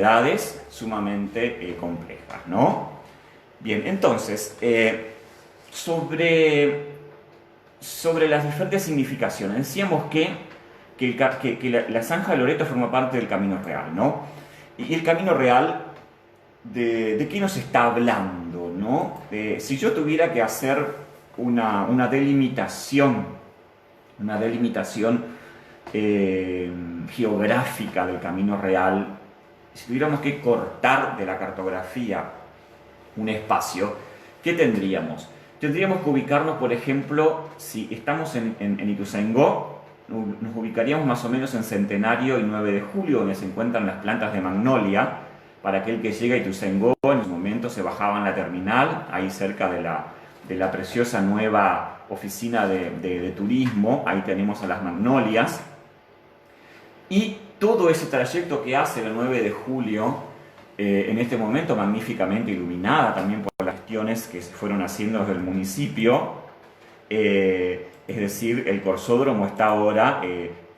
variedades sumamente complejas, ¿no? Bien, entonces, sobre las diferentes significaciones, decíamos que la zanja de Loreto forma parte del Camino Real, ¿no? Y el Camino Real, ¿de qué nos está hablando, no? Si yo tuviera que hacer una delimitación geográfica del Camino Real, si tuviéramos que cortar de la cartografía un espacio, ¿qué tendríamos? Tendríamos que ubicarnos, por ejemplo, si estamos en Ituzaingó, nos ubicaríamos más o menos en Centenario y 9 de Julio, donde se encuentran las plantas de Magnolia. Para aquel que llega a Ituzaingó, en ese momento se bajaba en la terminal, ahí cerca de la preciosa nueva oficina de turismo, ahí tenemos a las Magnolias. Y todo ese trayecto que hace el 9 de julio, en este momento magníficamente iluminada también por las gestiones que se fueron haciendo desde el municipio, es decir, el Corsódromo está ahora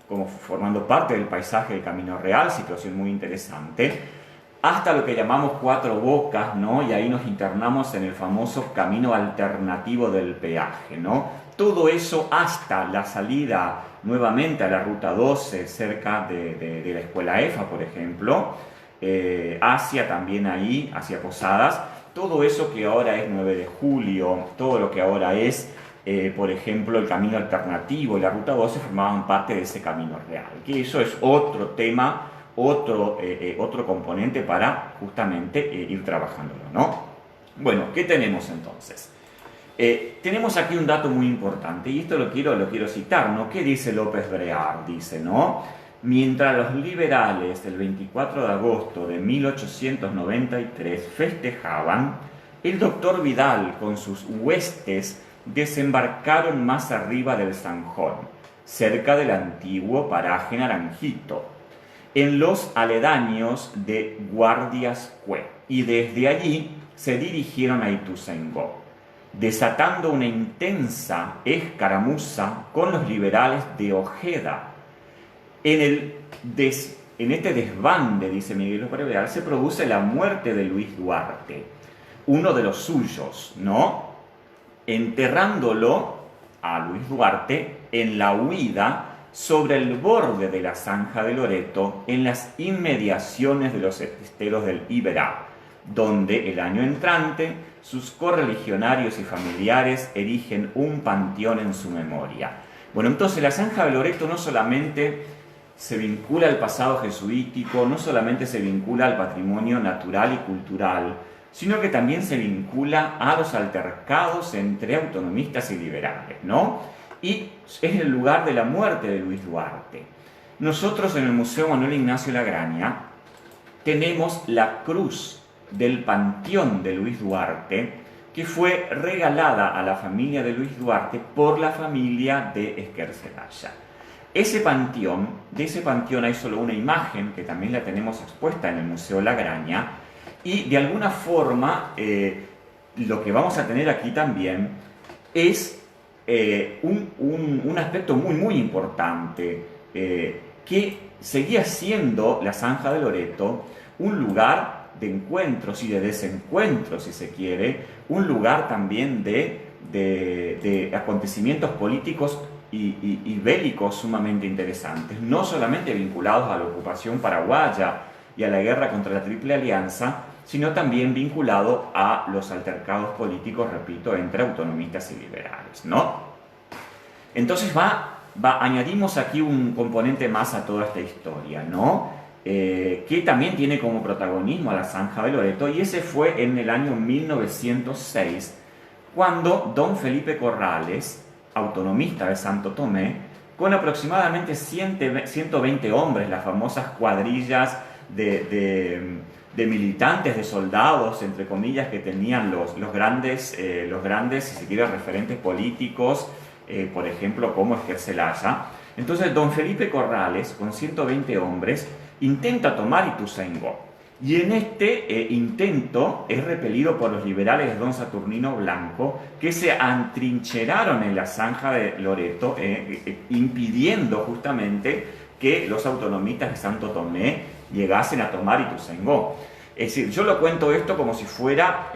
como formando parte del paisaje del Camino Real, situación muy interesante, hasta lo que llamamos Cuatro Bocas, ¿no? Y ahí nos internamos en el famoso camino alternativo del peaje, ¿no? Todo eso hasta la salida nuevamente a la Ruta 12, cerca de la Escuela EFA, por ejemplo, hacia también ahí, hacia Posadas, todo eso que ahora es 9 de julio, todo lo que ahora es, por ejemplo, el camino alternativo y la Ruta 12 formaban parte de ese camino real, que eso es otro tema, otro componente para justamente ir trabajándolo, ¿no? Bueno, ¿qué tenemos entonces? Tenemos aquí un dato muy importante, y esto lo quiero citar, ¿no? ¿Qué dice López Breart? Dice, ¿no? Mientras los liberales del 24 de agosto de 1893 festejaban, el doctor Vidal con sus huestes desembarcaron más arriba del Zanjón, cerca del antiguo paraje Naranjito, en los aledaños de Guardiascue, y desde allí se dirigieron a Ituzaingó, desatando una intensa escaramuza con los liberales de Ojeda. En este desbande, dice Miguel López Breart, se produce la muerte de Luis Duarte, uno de los suyos, ¿no? Enterrándolo a Luis Duarte en la huida sobre el borde de la zanja de Loreto, en las inmediaciones de los esteros del Iberá, donde el año entrante sus correligionarios y familiares erigen un panteón en su memoria. Bueno, entonces la zanja de Loreto no solamente se vincula al pasado jesuítico, no solamente se vincula al patrimonio natural y cultural, sino que también se vincula a los altercados entre autonomistas y liberales, ¿no? Y es el lugar de la muerte de Luis Duarte. Nosotros en el Museo Manuel Ignacio Lagraña tenemos la cruz del panteón de Luis Duarte, que fue regalada a la familia de Luis Duarte por la familia de Esquercelaya. De ese panteón hay solo una imagen, que también la tenemos expuesta en el Museo Lagraña, y de alguna forma lo que vamos a tener aquí también es un aspecto muy, muy importante, que seguía siendo la zanja de Loreto un lugar de encuentros y de desencuentros, si se quiere, un lugar también de acontecimientos políticos y bélicos sumamente interesantes, no solamente vinculados a la ocupación paraguaya y a la guerra contra la Triple Alianza, sino también vinculado a los altercados políticos, repito, entre autonomistas y liberales, ¿no? Entonces añadimos aquí un componente más a toda esta historia, ¿no? Que también tiene como protagonismo a la zanja de Loreto, y ese fue en el año 1906, cuando don Felipe Corrales, autonomista de Santo Tomé, con aproximadamente 120 hombres, las famosas cuadrillas de militantes, de soldados, entre comillas, que tenían los grandes, si se quiere, referentes políticos, por ejemplo, como Esquercelaya. Entonces, don Felipe Corrales, con 120 hombres, intenta tomar Ituzaingó. Y en este intento es repelido por los liberales de don Saturnino Blanco, que se atrincheraron en la zanja de Loreto, impidiendo justamente que los autonomistas de Santo Tomé llegasen a tomar Ituzaingó. Es decir, yo lo cuento esto como si fuera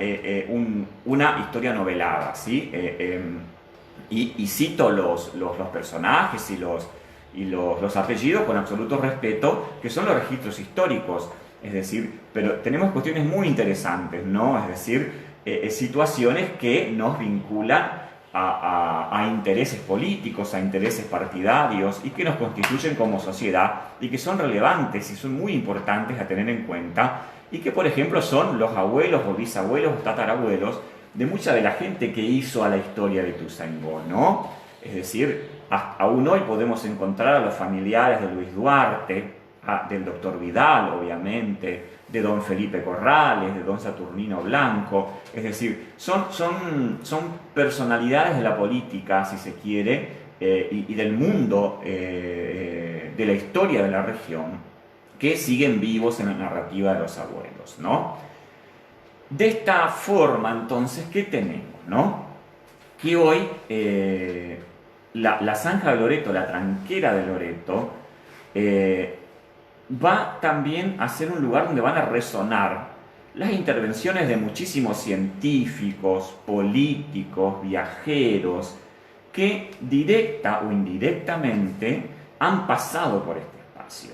una historia novelada, ¿sí? Y cito los personajes y los apellidos con absoluto respeto, que son los registros históricos. Es decir, pero tenemos cuestiones muy interesantes, ¿no? Es decir, situaciones que nos vinculan a intereses políticos, a intereses partidarios y que nos constituyen como sociedad y que son relevantes y son muy importantes a tener en cuenta y que, por ejemplo, son los abuelos o bisabuelos o tatarabuelos de mucha de la gente que hizo a la historia de Ituzaingó, ¿no? Es decir, aún hoy podemos encontrar a los familiares de Luis Duarte, del doctor Vidal, obviamente, de don Felipe Corrales, de don Saturnino Blanco. Es decir, son personalidades de la política, si se quiere, y del mundo, de la historia de la región, que siguen vivos en la narrativa de los abuelos, ¿no? De esta forma, entonces, ¿qué tenemos, no? Que hoy la zanja de Loreto, la tranquera de Loreto, va también a ser un lugar donde van a resonar las intervenciones de muchísimos científicos, políticos, viajeros, que directa o indirectamente han pasado por este espacio.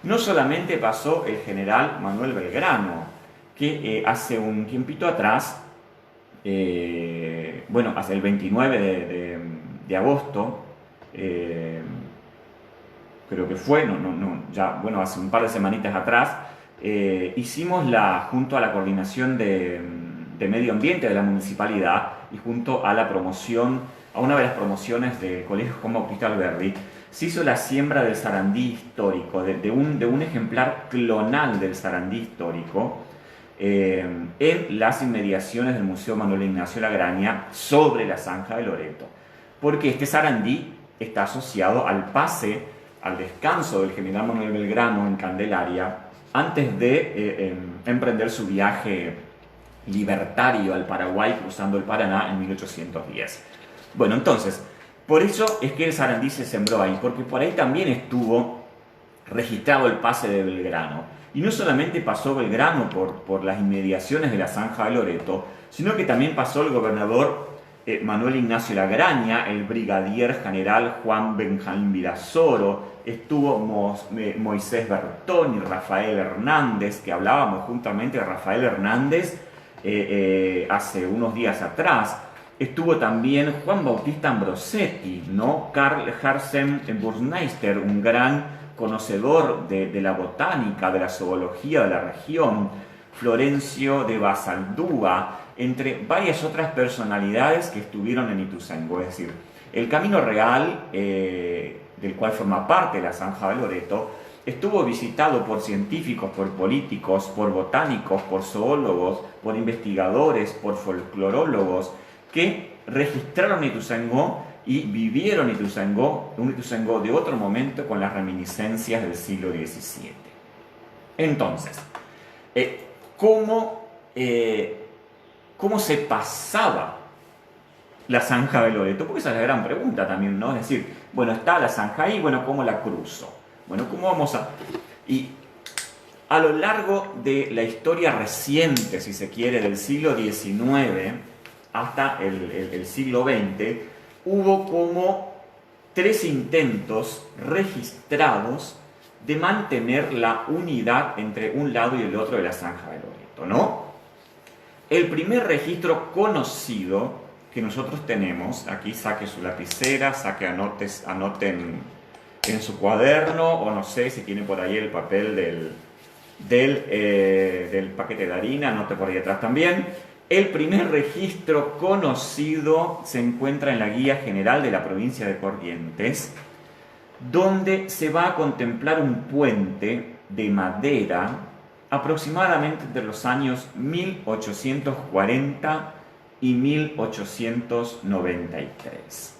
No solamente pasó el general Manuel Belgrano, que hace un tiempito atrás, hace el 29 de agosto, creo que fue, hace un par de semanitas atrás, hicimos junto a la coordinación de medio ambiente de la municipalidad y junto a una de las promociones del Colegio Juan Bautista Alberdi, se hizo la siembra del sarandí histórico, de un ejemplar clonal del sarandí histórico, en las inmediaciones del Museo Manuel Ignacio Lagraña sobre la zanja de Loreto, porque este sarandí está asociado al descanso del general Manuel Belgrano en Candelaria antes de emprender su viaje libertario al Paraguay cruzando el Paraná en 1810. Bueno, entonces, por eso es que el sarandí se sembró ahí, porque por ahí también estuvo registrado el pase de Belgrano. Y no solamente pasó Belgrano por las inmediaciones de la zanja de Loreto, sino que también pasó el gobernador Manuel Ignacio Lagraña, el brigadier general Juan Benjamín Virasoro, estuvo Moisés Bertón y Rafael Hernández, que hablábamos juntamente de Rafael Hernández hace unos días atrás. Estuvo también Juan Bautista Ambrosetti, ¿no? Karl Harsen Burmeister, un gran conocedor de la botánica, de la zoología de la región, Florencio de Basaldúa, entre varias otras personalidades que estuvieron en Ituzaingó. Es decir, el Camino Real, del cual forma parte la zanja de Loreto, estuvo visitado por científicos, por políticos, por botánicos, por zoólogos, por investigadores, por folclorólogos, que registraron Ituzaingó y vivieron Ituzaingó, un Ituzaingó de otro momento con las reminiscencias del siglo XVII. Entonces, ¿cómo se pasaba la zanja de Loreto? Porque esa es la gran pregunta también, ¿no? Es decir, bueno, está la zanja ahí, bueno, ¿cómo la cruzo? Bueno, ¿cómo vamos a...? Y a lo largo de la historia reciente, si se quiere, del siglo XIX hasta el siglo XX, hubo como 3 intentos registrados de mantener la unidad entre un lado y el otro de la zanja de Loreto, ¿no? El primer registro conocido que nosotros tenemos, aquí saque su lapicera, anoten en su cuaderno, o no sé si tiene por ahí el papel del paquete de harina, anote por ahí atrás también. El primer registro conocido se encuentra en la Guía General de la Provincia de Corrientes, donde se va a contemplar un puente de madera aproximadamente entre los años 1840 y 1893.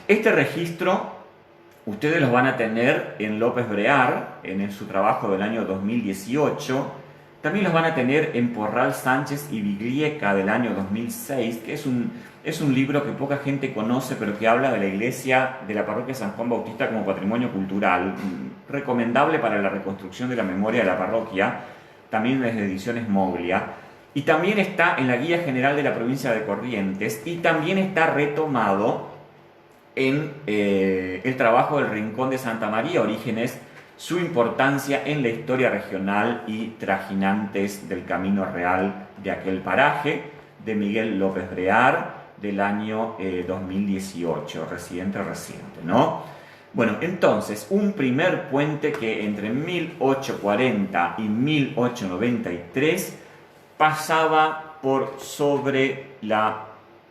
Este registro ustedes los van a tener en López Brear, en su trabajo del año 2018, También los van a tener en Porral Sánchez y Biglieca del año 2006, que es un libro que poca gente conoce, pero que habla de la iglesia de la parroquia San Juan Bautista como patrimonio cultural, recomendable para la reconstrucción de la memoria de la parroquia, también desde Ediciones Moglia. Y también está en la Guía General de la Provincia de Corrientes, y también está retomado en el trabajo del Rincón de Santa María, Orígenes, su importancia en la historia regional y trajinantes del camino real de aquel paraje, de Miguel López Brear, del año 2018, reciente, ¿no? Bueno, entonces, un primer puente que entre 1840 y 1893 pasaba por sobre la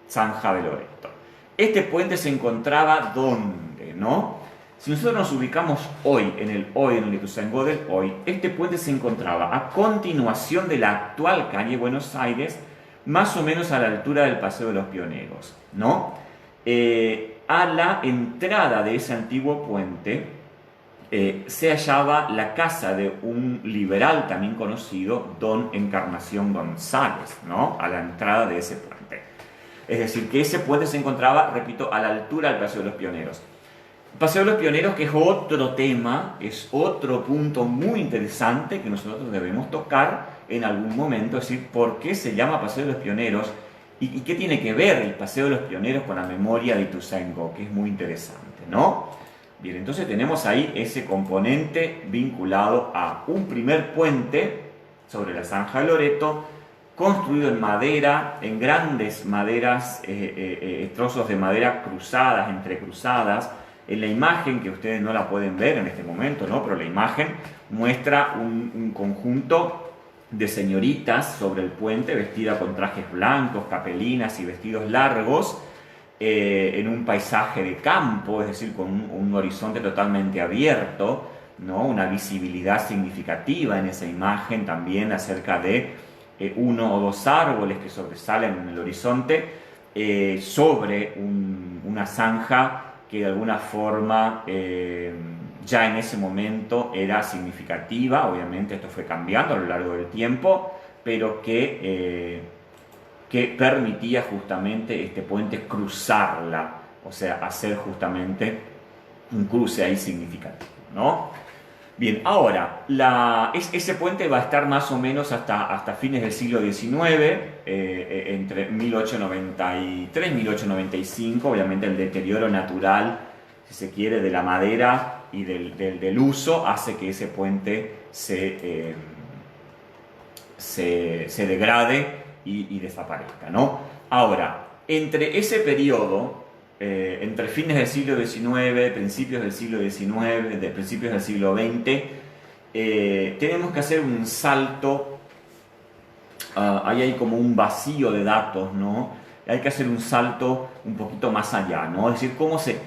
Zanja de Loreto. Este puente se encontraba ¿dónde, no? Si nosotros nos ubicamos hoy, en el Ituzaingó del hoy, este puente se encontraba a continuación de la actual calle Buenos Aires, más o menos a la altura del Paseo de los Pioneros, ¿no? A la entrada de ese antiguo puente se hallaba la casa de un liberal también conocido, don Encarnación González, ¿no? A la entrada de ese puente. Es decir, que ese puente se encontraba, repito, a la altura del Paseo de los Pioneros. Paseo de los Pioneros, que es otro tema, es otro punto muy interesante que nosotros debemos tocar en algún momento, es decir, ¿por qué se llama Paseo de los Pioneros? ¿Y qué tiene que ver el Paseo de los Pioneros con la memoria de Ituzaingó? Que es muy interesante, ¿no? Bien, entonces tenemos ahí ese componente vinculado a un primer puente sobre la Zanja de Loreto, construido en madera, en grandes maderas, trozos de madera cruzadas, entrecruzadas. En la imagen, que ustedes no la pueden ver en este momento, ¿no? Pero la imagen muestra un conjunto de señoritas sobre el puente, vestidas con trajes blancos, capelinas y vestidos largos, en un paisaje de campo, es decir, con un horizonte totalmente abierto, ¿no? Una visibilidad significativa en esa imagen también acerca de uno o dos árboles que sobresalen en el horizonte sobre una zanja que de alguna forma ya en ese momento era significativa. Obviamente esto fue cambiando a lo largo del tiempo, pero que permitía justamente este puente cruzarla, o sea, hacer justamente un cruce ahí significativo, ¿no? Bien, ahora, ese puente va a estar más o menos hasta fines del siglo XIX, entre 1893 y 1895, obviamente el deterioro natural, si se quiere, de la madera y del uso hace que ese puente se degrade y desaparezca, ¿no? Ahora, entre ese periodo, entre fines del siglo XIX, principios del siglo XIX, principios del siglo XX, tenemos que hacer un salto. Ahí hay como un vacío de datos, ¿no? Hay que hacer un salto un poquito más allá, ¿no? Es decir, cómo se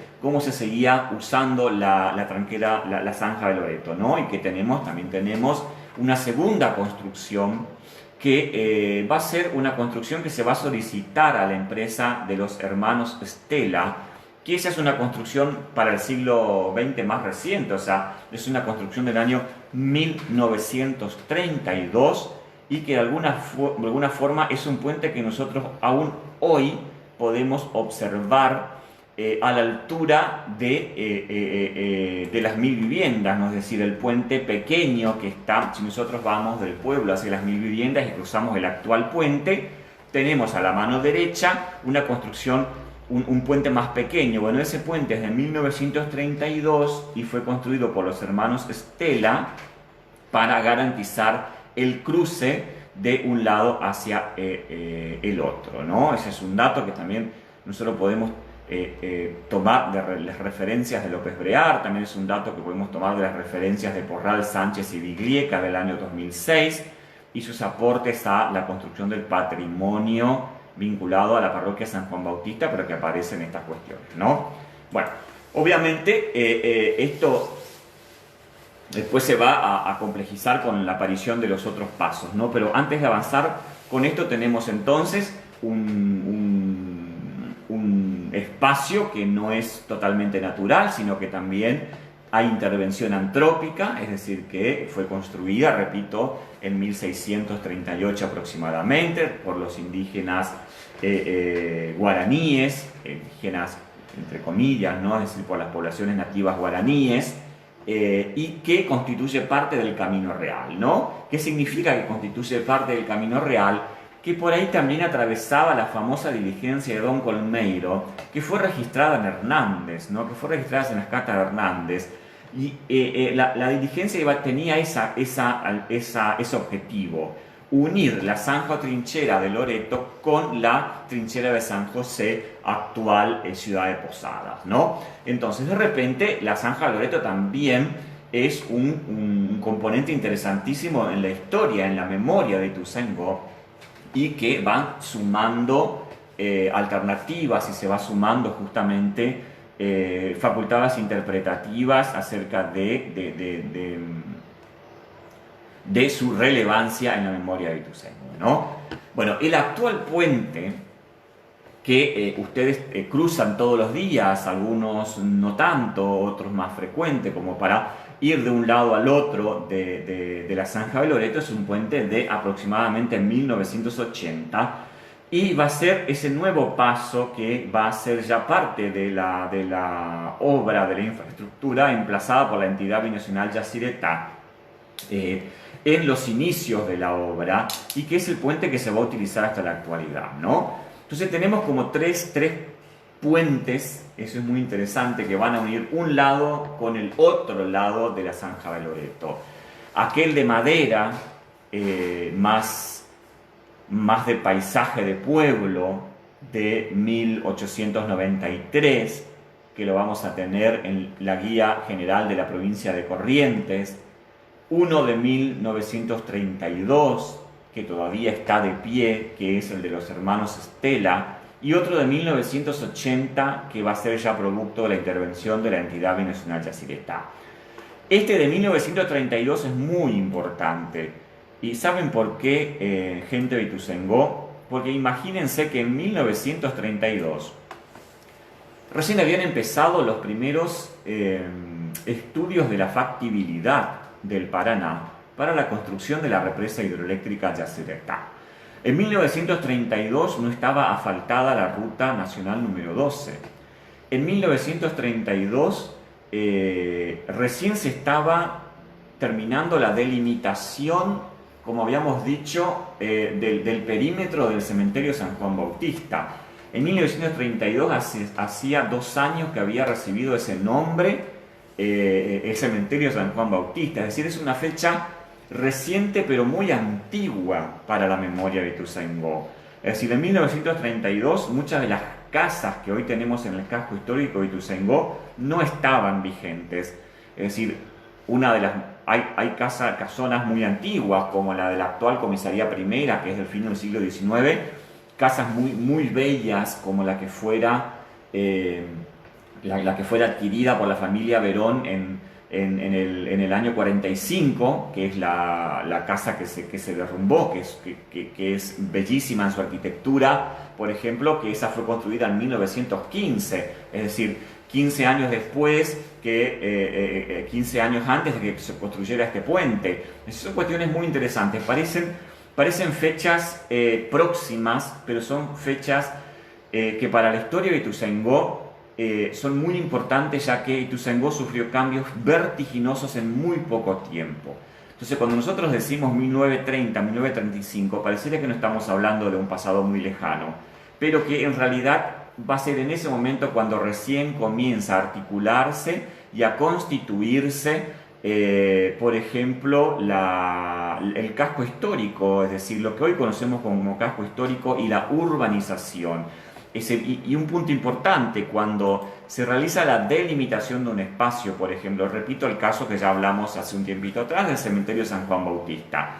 seguía usando la tranquera, la Zanja de Loreto, ¿no? Y que también tenemos una segunda construcción que va a ser una construcción que se va a solicitar a la empresa de los hermanos Stella, que esa es una construcción para el siglo XX más reciente, o sea, es una construcción del año 1932 y que de alguna forma es un puente que nosotros aún hoy podemos observar a la altura de las 1000 viviendas, ¿no? Es decir, el puente pequeño que está, si nosotros vamos del pueblo hacia las 1000 viviendas y cruzamos el actual puente, tenemos a la mano derecha una construcción, un puente más pequeño. Bueno, ese puente es de 1932 y fue construido por los hermanos Stella para garantizar el cruce de un lado hacia el otro, ¿no? Ese es un dato que también nosotros podemos tomar de las referencias de López Brear, también es un dato que podemos tomar de las referencias de Porral Sánchez y Biglieca del año 2006 y sus aportes a la construcción del patrimonio vinculado a la parroquia San Juan Bautista, pero que aparecen estas cuestiones, ¿no? Bueno, obviamente esto después se va a complejizar con la aparición de los otros pasos, ¿no? Pero antes de avanzar con esto tenemos entonces un espacio que no es totalmente natural, sino que también Hay intervención antrópica, es decir, que fue construida, repito, en 1638 aproximadamente por los indígenas guaraníes, indígenas entre comillas, ¿no? Es decir, por las poblaciones nativas guaraníes, y que constituye parte del Camino Real, ¿no? ¿Qué significa que constituye parte del Camino Real? Que por ahí también atravesaba la famosa diligencia de Don Colmeiro, que fue registrada en Hernández, ¿no? Que fue registrada en las cartas de Hernández, y la diligencia tenía ese objetivo: unir la zanja o trinchera de Loreto con la trinchera de San José, actual ciudad de Posadas, ¿no? Entonces, de repente, la zanja de Loreto también es un componente interesantísimo en la historia, en la memoria de Ituzaingó, y que van sumando alternativas y se va sumando justamente facultades interpretativas acerca de su relevancia en la memoria de Ituzaingó, ¿no? Bueno, el actual puente que ustedes cruzan todos los días, algunos no tanto, otros más frecuente, como para ir de un lado al otro de la zanja de Loreto, es un puente de aproximadamente 1980, y va a ser ese nuevo paso que va a ser ya parte de la obra, de la infraestructura emplazada por la entidad binacional Yacyretá en los inicios de la obra, y que es el puente que se va a utilizar hasta la actualidad, ¿no? Entonces tenemos como tres puentes, eso es muy interesante, que van a unir un lado con el otro lado de la zanja de Loreto. Aquel de madera, más de paisaje de pueblo, de 1893, que lo vamos a tener en la Guía General de la Provincia de Corrientes. Uno de 1932, que todavía está de pie, que es el de los hermanos Estela, y otro de 1980, que va a ser ya producto de la intervención de la entidad binacional Yacyretá. Este de 1932 es muy importante. ¿Y saben por qué, gente de Ituzaingó? Porque imagínense que en 1932 recién habían empezado los primeros estudios de la factibilidad del Paraná para la construcción de la represa hidroeléctrica Yacyretá. En 1932 no estaba asfaltada la ruta nacional número 12. En 1932 recién se estaba terminando la delimitación, como habíamos dicho, del perímetro del cementerio San Juan Bautista. En 1932 hacía 2 años que había recibido ese nombre, el cementerio San Juan Bautista. Es decir, es una fecha reciente pero muy antigua para la memoria de Ituzaingó. Es decir, en 1932 muchas de las casas que hoy tenemos en el casco histórico de Ituzaingó no estaban vigentes. Es decir, hay casonas muy antiguas, como la de la actual comisaría primera, que es del fin del siglo XIX, casas muy bellas, como la que fuera adquirida por la familia Verón en el año 45, que es la casa que se derrumbó, que es bellísima en su arquitectura, por ejemplo, que esa fue construida en 1915, es decir, 15 años después, 15 años antes de que se construyera este puente. Esas son cuestiones muy interesantes, parecen fechas próximas, pero son fechas que para la historia de Ituzaingó son muy importantes, ya que Ituzaingó sufrió cambios vertiginosos en muy poco tiempo. Entonces, cuando nosotros decimos 1930, 1935, pareciera que no estamos hablando de un pasado muy lejano, pero que en realidad va a ser en ese momento cuando recién comienza a articularse y a constituirse, por ejemplo, el casco histórico, es decir, lo que hoy conocemos como casco histórico, y la urbanización. Y un punto importante, cuando se realiza la delimitación de un espacio, por ejemplo, repito el caso que ya hablamos hace un tiempito atrás del cementerio San Juan Bautista,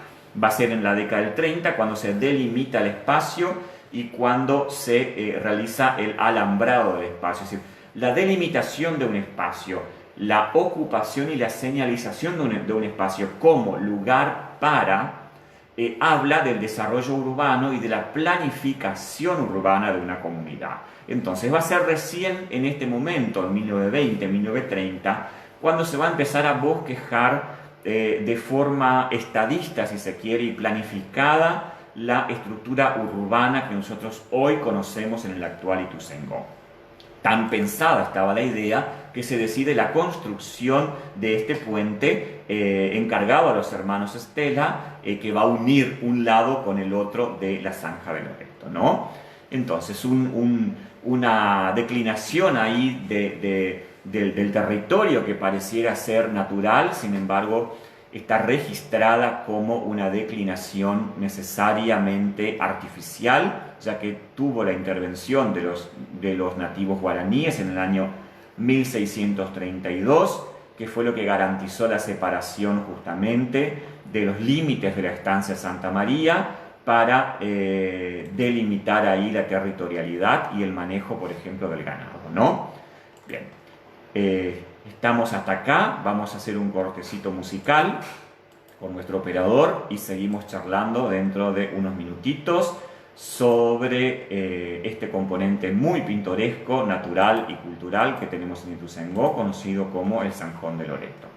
va a ser en la década del 30 cuando se delimita el espacio y cuando se realiza el alambrado del espacio. Es decir, la delimitación de un espacio, la ocupación y la señalización de un espacio como lugar para habla del desarrollo urbano y de la planificación urbana de una comunidad. Entonces va a ser recién en este momento, en 1920, 1930, cuando se va a empezar a bosquejar de forma estadista, si se quiere, y planificada la estructura urbana que nosotros hoy conocemos en el actual Ituzaingó. Tan pensada estaba la idea que se decide la construcción de este puente encargado a los hermanos Estela, que va a unir un lado con el otro de la zanja de Loreto, ¿no? Entonces, una declinación ahí del territorio que pareciera ser natural, sin embargo, está registrada como una declinación necesariamente artificial, ya que tuvo la intervención de los nativos guaraníes en el año 1632, que fue lo que garantizó la separación justamente de los límites de la estancia Santa María para delimitar ahí la territorialidad y el manejo, por ejemplo, del ganado, ¿no? Bien, estamos hasta acá, vamos a hacer un cortecito musical con nuestro operador y seguimos charlando dentro de unos minutitos sobre este componente muy pintoresco, natural y cultural que tenemos en Ituzaingó, conocido como el Zanjón de Loreto.